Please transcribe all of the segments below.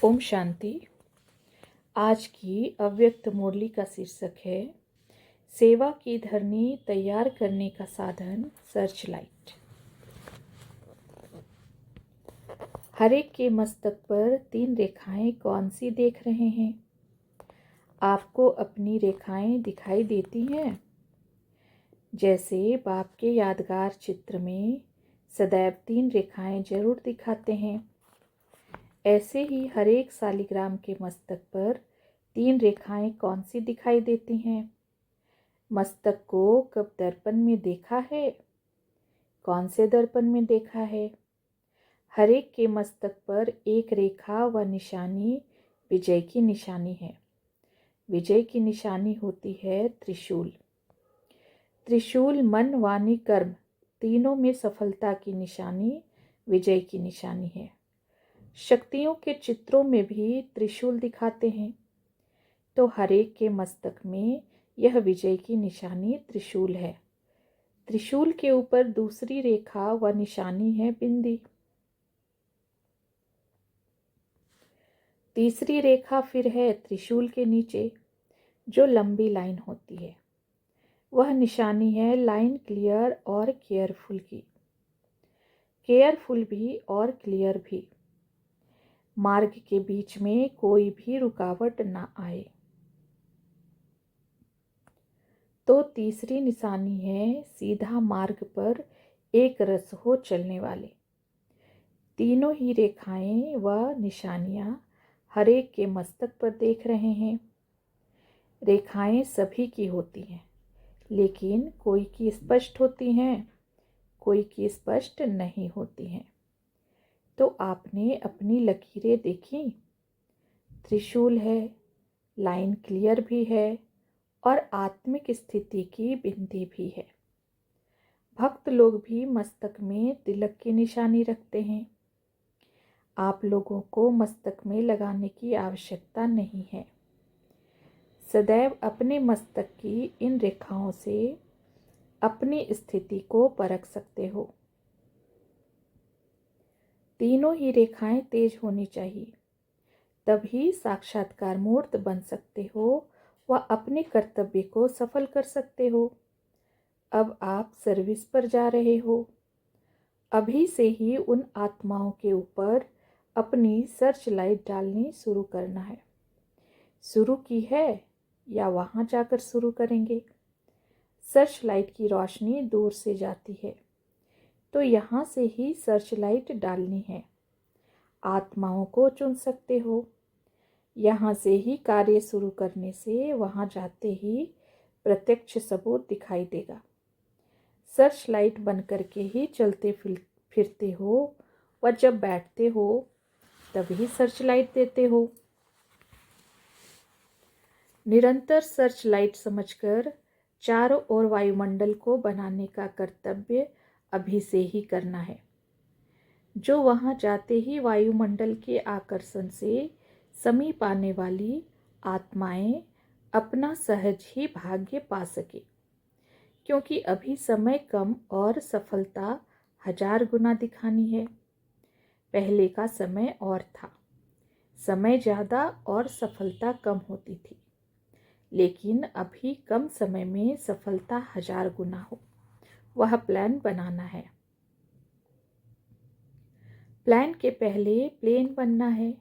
ओम शांति। आज की अव्यक्त मुरली का शीर्षक है सेवा की धरनी तैयार करने का साधन सर्च लाइट। हर एक के मस्तक पर 3 रेखाएं कौन सी देख रहे हैं? आपको अपनी रेखाएं दिखाई देती हैं? जैसे बाप के यादगार चित्र में सदैव 3 रेखाएं जरूर दिखाते हैं, ऐसे ही हर एक सालिग्राम के मस्तक पर 3 रेखाएं कौन सी दिखाई देती हैं? मस्तक को कब दर्पण में देखा है? कौन से दर्पण में देखा है? हर एक के मस्तक पर एक रेखा व निशानी विजय की निशानी है। विजय की निशानी होती है त्रिशूल। त्रिशूल मन, वाणी, कर्म तीनों में सफलता की निशानी विजय की निशानी है। शक्तियों के चित्रों में भी त्रिशूल दिखाते हैं, तो हर एक के मस्तक में यह विजय की निशानी त्रिशूल है। त्रिशूल के ऊपर दूसरी रेखा व निशानी है बिंदी। तीसरी रेखा फिर है त्रिशूल के नीचे, जो लंबी लाइन होती है। वह निशानी है लाइन क्लियर और केयरफुल की। केयरफुल भी और क्लियर भी। मार्ग के बीच में कोई भी रुकावट ना आए। तो तीसरी निशानी है सीधा मार्ग पर एक रस हो चलने वाले। तीनों ही रेखाएं व निशानियां हर एक के मस्तक पर देख रहे हैं। रेखाएं सभी की होती हैं, लेकिन कोई की स्पष्ट होती हैं, कोई की स्पष्ट नहीं होती हैं। तो आपने अपनी लकीरें देखी? त्रिशूल है, लाइन क्लियर भी है और आत्मिक स्थिति की बिंदी भी है। भक्त लोग भी मस्तक में तिलक की निशानी रखते हैं। आप लोगों को मस्तक में लगाने की आवश्यकता नहीं है। सदैव अपने मस्तक की इन रेखाओं से अपनी स्थिति को परख सकते हो। तीनों ही रेखाएं तेज होनी चाहिए, तभी साक्षात्कार मूर्त बन सकते हो व अपने कर्तव्य को सफल कर सकते हो। अब आप सर्विस पर जा रहे हो। अभी से ही उन आत्माओं के ऊपर अपनी सर्च लाइट डालनी शुरू करना है। शुरू की है या वहाँ जाकर शुरू करेंगे? सर्च लाइट की रोशनी दूर से जाती है, तो यहाँ से ही सर्च लाइट डालनी है। आत्माओं को चुन सकते हो। यहाँ से ही कार्य शुरू करने से वहाँ जाते ही प्रत्यक्ष सबूत दिखाई देगा। सर्च लाइट बन करके ही चलते फिरते हो व जब बैठते हो तभी सर्च लाइट देते हो। निरंतर सर्च लाइट समझकर चारों ओर वायुमंडल को बनाने का कर्तव्य अभी से ही करना है। जो वहाँ जाते ही वायुमंडल के आकर्षण से समीप आने वाली आत्माएं अपना सहज ही भाग्य पा सके, क्योंकि अभी समय कम और सफलता 1000 गुना दिखानी है। पहले का समय और था, समय ज़्यादा और सफलता कम होती थी, लेकिन अभी कम समय में सफलता 1000 गुना हो, वह प्लान बनाना है। प्लान के पहले प्लेन बनना है।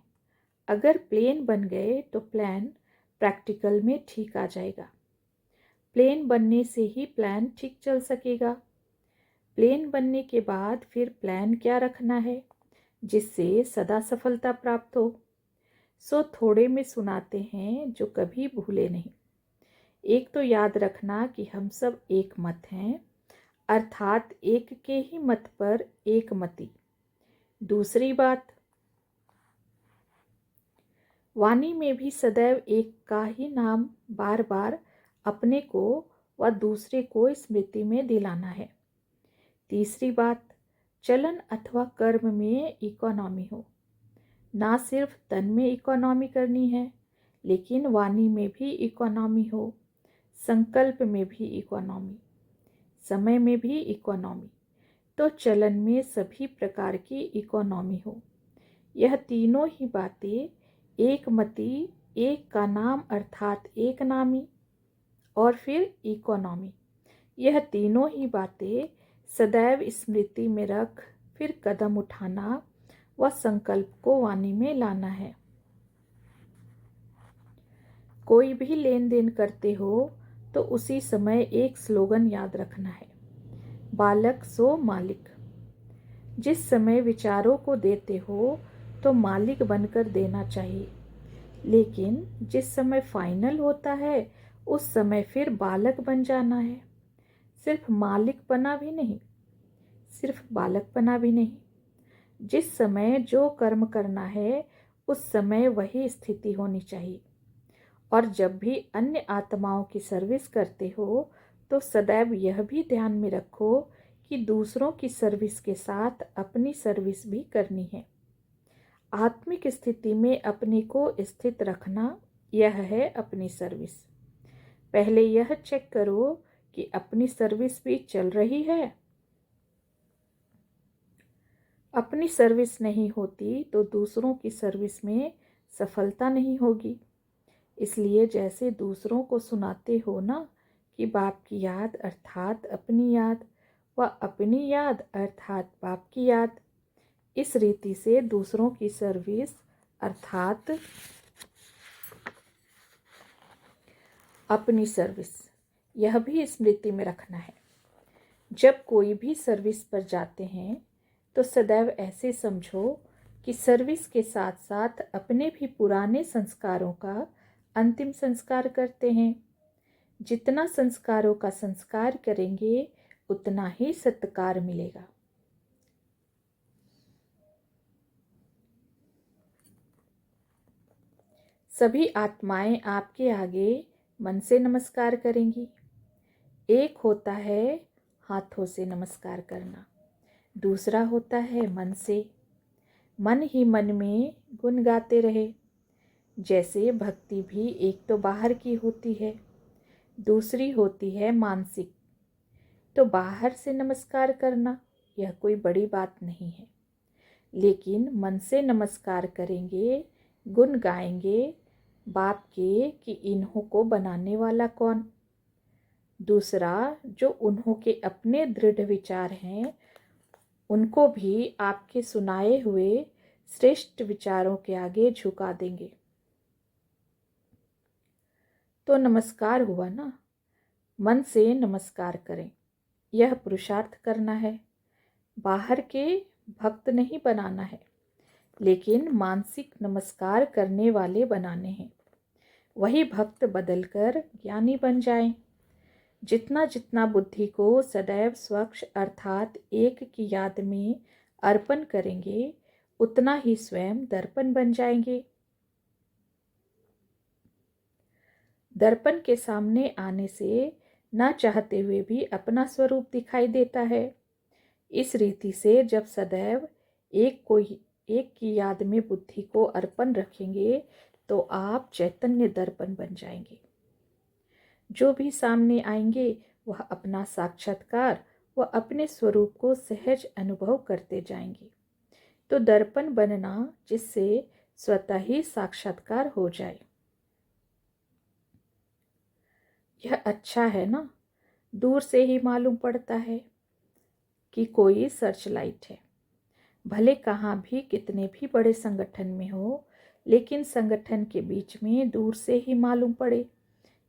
अगर प्लेन बन गए तो प्लान प्रैक्टिकल में ठीक आ जाएगा। प्लेन बनने से ही प्लान ठीक चल सकेगा। प्लेन बनने के बाद फिर प्लान क्या रखना है जिससे सदा सफलता प्राप्त हो? सो थोड़े में सुनाते हैं जो कभी भूले नहीं। एक तो याद रखना कि हम सब एक मत हैं, अर्थात एक के ही मत पर एक मति। दूसरी बात, वाणी में भी सदैव एक का ही नाम बार बार अपने को व दूसरे को स्मृति में दिलाना है। तीसरी बात, चलन अथवा कर्म में इकोनॉमी हो। ना सिर्फ तन में इकोनॉमी करनी है, लेकिन वाणी में भी इकोनॉमी हो, संकल्प में भी इकोनॉमी, समय में भी इकोनॉमी, तो चलन में सभी प्रकार की इकोनॉमी हो। यह तीनों ही बातें एक मति, एक का नाम अर्थात एक नामी, और फिर इकोनॉमी। यह तीनों ही बातें सदैव स्मृति में रख फिर कदम उठाना व संकल्प को वाणी में लाना है। कोई भी लेन देन करते हो तो उसी समय एक स्लोगन याद रखना है, बालक सो मालिक। जिस समय विचारों को देते हो तो मालिक बनकर देना चाहिए, लेकिन जिस समय फाइनल होता है उस समय फिर बालक बन जाना है। सिर्फ मालिक बना भी नहीं, सिर्फ बालक बना भी नहीं। जिस समय जो कर्म करना है उस समय वही स्थिति होनी चाहिए। और जब भी अन्य आत्माओं की सर्विस करते हो तो सदैव यह भी ध्यान में रखो कि दूसरों की सर्विस के साथ अपनी सर्विस भी करनी है। आत्मिक स्थिति में अपने को स्थित रखना, यह है अपनी सर्विस। पहले यह चेक करो कि अपनी सर्विस भी चल रही है। अपनी सर्विस नहीं होती तो दूसरों की सर्विस में सफलता नहीं होगी। इसलिए जैसे दूसरों को सुनाते हो ना कि बाप की याद अर्थात अपनी याद, व अपनी याद अर्थात बाप की याद, इस रीति से दूसरों की सर्विस अर्थात अपनी सर्विस, यह भी स्मृति में रखना है। जब कोई भी सर्विस पर जाते हैं तो सदैव ऐसे समझो कि सर्विस के साथ साथ अपने भी पुराने संस्कारों का अंतिम संस्कार करते हैं। जितना संस्कारों का संस्कार करेंगे उतना ही सत्कार मिलेगा। सभी आत्माएं आपके आगे मन से नमस्कार करेंगी। एक होता है हाथों से नमस्कार करना, दूसरा होता है मन से। मन ही मन में गुण गाते रहे। जैसे भक्ति भी एक तो बाहर की होती है, दूसरी होती है मानसिक। तो बाहर से नमस्कार करना यह कोई बड़ी बात नहीं है, लेकिन मन से नमस्कार करेंगे, गुण गाएंगे बाप के कि इन्हों को बनाने वाला कौन। दूसरा, जो उन्हों के अपने दृढ़ विचार हैं उनको भी आपके सुनाए हुए श्रेष्ठ विचारों के आगे झुका देंगे। तो नमस्कार हुआ ना। मन से नमस्कार करें, यह पुरुषार्थ करना है। बाहर के भक्त नहीं बनाना है, लेकिन मानसिक नमस्कार करने वाले बनाने हैं। वही भक्त बदलकर ज्ञानी बन जाएं। जितना जितना बुद्धि को सदैव स्वच्छ अर्थात एक की याद में अर्पण करेंगे उतना ही स्वयं दर्पण बन जाएंगे। दर्पण के सामने आने से न चाहते हुए भी अपना स्वरूप दिखाई देता है। इस रीति से जब सदैव एक की याद में बुद्धि को अर्पण रखेंगे तो आप चैतन्य दर्पण बन जाएंगे। जो भी सामने आएंगे वह अपना साक्षात्कार व अपने स्वरूप को सहज अनुभव करते जाएंगे। तो दर्पण बनना जिससे स्वतः ही साक्षात्कार हो जाए, यह अच्छा है ना। दूर से ही मालूम पड़ता है कि कोई सर्च लाइट है। भले कहाँ भी कितने भी बड़े संगठन में हो, लेकिन संगठन के बीच में दूर से ही मालूम पड़े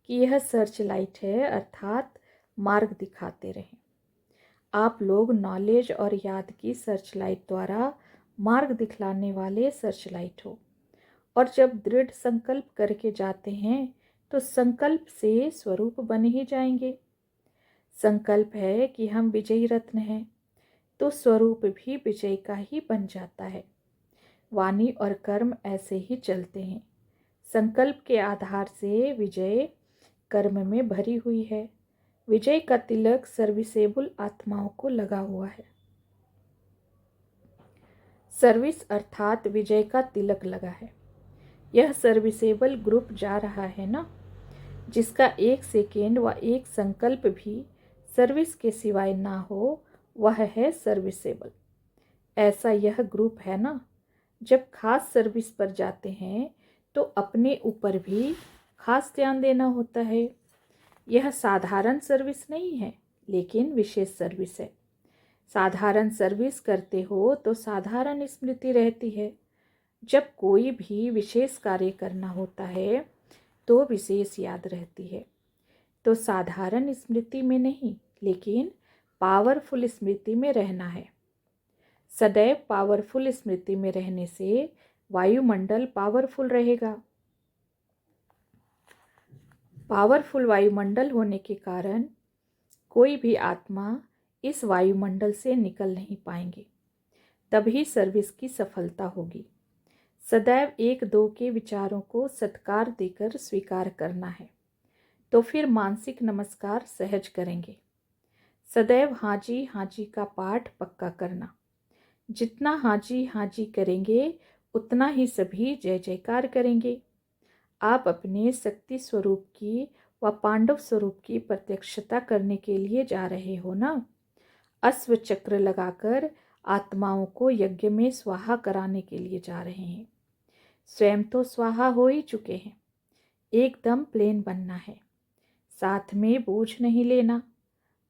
कि यह सर्च लाइट है अर्थात मार्ग दिखाते रहें। आप लोग नॉलेज और याद की सर्च लाइट द्वारा मार्ग दिखलाने वाले सर्च लाइट हो। और जब दृढ़ संकल्प करके जाते हैं तो संकल्प से स्वरूप बन ही जाएंगे। संकल्प है कि हम विजयी रत्न हैं तो स्वरूप भी विजय का ही बन जाता है। वाणी और कर्म ऐसे ही चलते हैं। संकल्प के आधार से विजय कर्म में भरी हुई है। विजय का तिलक सर्विसेबल आत्माओं को लगा हुआ है। सर्विस अर्थात विजय का तिलक लगा है। यह सर्विसेबल ग्रुप जा रहा है ना, जिसका एक सेकेंड व एक संकल्प भी सर्विस के सिवाय ना हो, वह है सर्विसेबल। ऐसा यह ग्रुप है ना। जब खास सर्विस पर जाते हैं तो अपने ऊपर भी खास ध्यान देना होता है। यह साधारण सर्विस नहीं है, लेकिन विशेष सर्विस है। साधारण सर्विस करते हो तो साधारण स्मृति रहती है। जब कोई भी विशेष कार्य करना होता है तो विशेष याद रहती है। तो साधारण स्मृति में नहीं, लेकिन पावरफुल स्मृति में रहना है। सदैव पावरफुल स्मृति में रहने से वायुमंडल पावरफुल रहेगा। पावरफुल वायुमंडल होने के कारण कोई भी आत्मा इस वायुमंडल से निकल नहीं पाएंगे। तभी सर्विस की सफलता होगी। सदैव एक दो के विचारों को सत्कार देकर स्वीकार करना है, तो फिर मानसिक नमस्कार सहज करेंगे। सदैव हाजी हाजी का पाठ पक्का करना। जितना हाजी हाजी करेंगे उतना ही सभी जय जयकार करेंगे। आप अपने शक्ति स्वरूप की व पांडव स्वरूप की प्रत्यक्षता करने के लिए जा रहे हो ना। अश्व चक्र लगाकर आत्माओं को यज्ञ में स्वाहा कराने के लिए जा रहे हैं। स्वयं तो स्वाहा हो ही चुके हैं। एकदम प्लेन बनना है। साथ में बोझ नहीं लेना।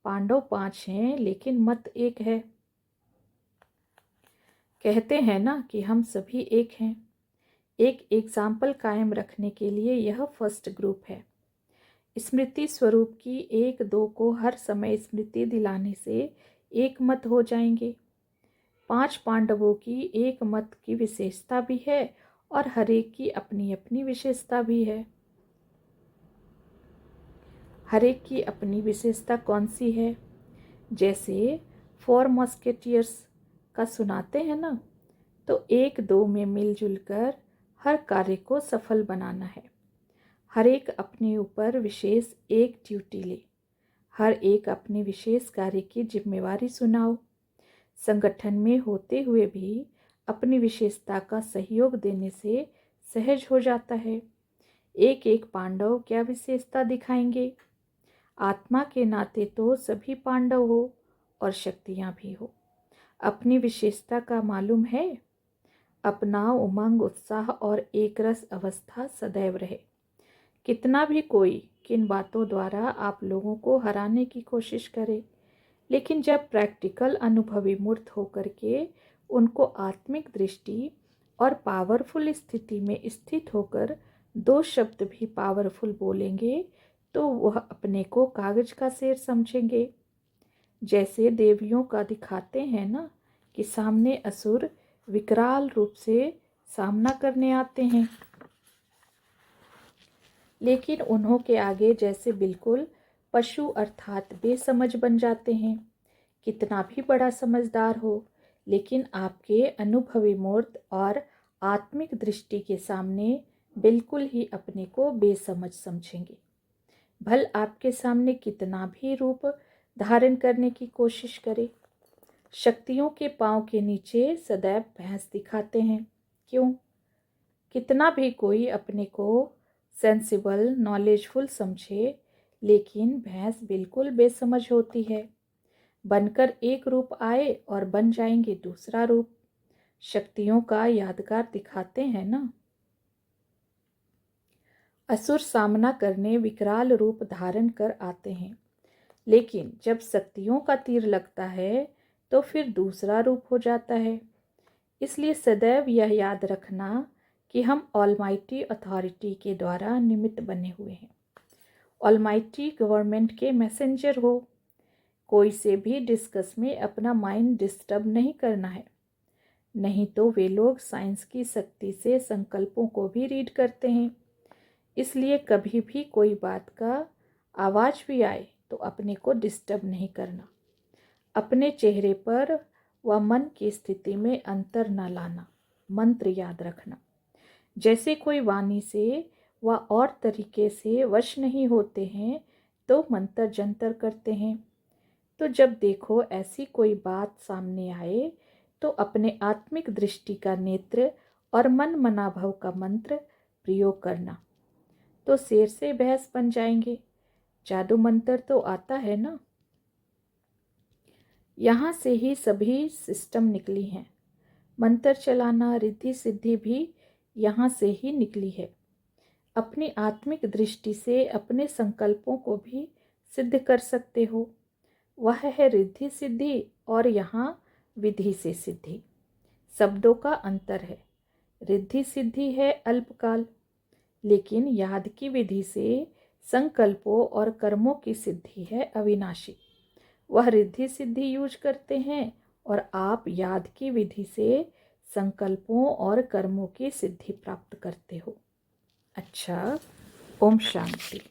पांडव 5 हैं, लेकिन मत एक है। कहते हैं ना कि हम सभी एक हैं। एक एग्जाम्पल कायम रखने के लिए यह फर्स्ट ग्रुप है। स्मृति स्वरूप की एक दो को हर समय स्मृति दिलाने से एक मत हो जाएंगे। 5 पांडवों की एक मत की विशेषता भी है और हर एक की अपनी अपनी विशेषता भी है। हर एक की अपनी विशेषता कौन सी है? जैसे 4 मस्केटियर्स का सुनाते हैं ना, तो एक दो में मिलजुल कर हर कार्य को सफल बनाना है। हर एक अपने ऊपर विशेष एक ड्यूटी ले। हर एक अपने विशेष कार्य की जिम्मेवारी सुनाओ। संगठन में होते हुए भी अपनी विशेषता का सहयोग देने से सहज हो जाता है। एक एक पांडव क्या विशेषता दिखाएंगे? आत्मा के नाते तो सभी पांडव हो और शक्तियां भी हो। अपनी विशेषता का मालूम है? अपना उमंग उत्साह और एकरस अवस्था सदैव रहे। कितना भी कोई किन बातों द्वारा आप लोगों को हराने की कोशिश करे, लेकिन जब प्रैक्टिकल अनुभवी मूर्त होकर के उनको आत्मिक दृष्टि और पावरफुल स्थिति में स्थित होकर 2 शब्द भी पावरफुल बोलेंगे तो वह अपने को कागज का शेर समझेंगे। जैसे देवियों का दिखाते हैं ना कि सामने असुर विकराल रूप से सामना करने आते हैं, लेकिन उन्हों के आगे जैसे बिल्कुल पशु अर्थात बेसमझ बन जाते हैं। कितना भी बड़ा समझदार हो, लेकिन आपके अनुभवी मूर्त और आत्मिक दृष्टि के सामने बिल्कुल ही अपने को बेसमझ समझेंगे। भल आपके सामने कितना भी रूप धारण करने की कोशिश करे। शक्तियों के पांव के नीचे सदैव भैंस दिखाते हैं। क्यों? कितना भी कोई अपने को सेंसिबल नॉलेजफुल समझे, लेकिन भैंस बिल्कुल बेसमझ होती है। बनकर एक रूप आए और बन जाएंगे दूसरा रूप। शक्तियों का यादगार दिखाते हैं ना। असुर सामना करने विकराल रूप धारण कर आते हैं, लेकिन जब शक्तियों का तीर लगता है तो फिर दूसरा रूप हो जाता है। इसलिए सदैव यह याद रखना कि हम ऑलमाइटी अथॉरिटी के द्वारा निमित्त बने हुए हैं। ऑलमाइटी गवर्नमेंट के मैसेंजर हो। कोई से भी डिस्कस में अपना माइंड डिस्टर्ब नहीं करना है, नहीं तो वे लोग साइंस की शक्ति से संकल्पों को भी रीड करते हैं। इसलिए कभी भी कोई बात का आवाज़ भी आए तो अपने को डिस्टर्ब नहीं करना। अपने चेहरे पर व मन की स्थिति में अंतर न लाना। मंत्र याद रखना। जैसे कोई वाणी से व और तरीके से वश नहीं होते हैं तो मंत्र जंतर करते हैं। तो जब देखो ऐसी कोई बात सामने आए तो अपने आत्मिक दृष्टि का नेत्र और मन मनाभव का मंत्र प्रयोग करना, तो शेर से भैंस बन जाएंगे। जादू मंत्र तो आता है ना। यहाँ से ही सभी सिस्टम निकली हैं। मंत्र चलाना, रिद्धि सिद्धि भी यहाँ से ही निकली है। अपनी आत्मिक दृष्टि से अपने संकल्पों को भी सिद्ध कर सकते हो। वह है रिद्धि सिद्धि और यहाँ विधि से सिद्धि। शब्दों का अंतर है। रिद्धि सिद्धि है अल्पकाल, लेकिन याद की विधि से संकल्पों और कर्मों की सिद्धि है अविनाशी। वह रिद्धि सिद्धि यूज करते हैं और आप याद की विधि से संकल्पों और कर्मों की सिद्धि प्राप्त करते हो। अच्छा, ओम शांति।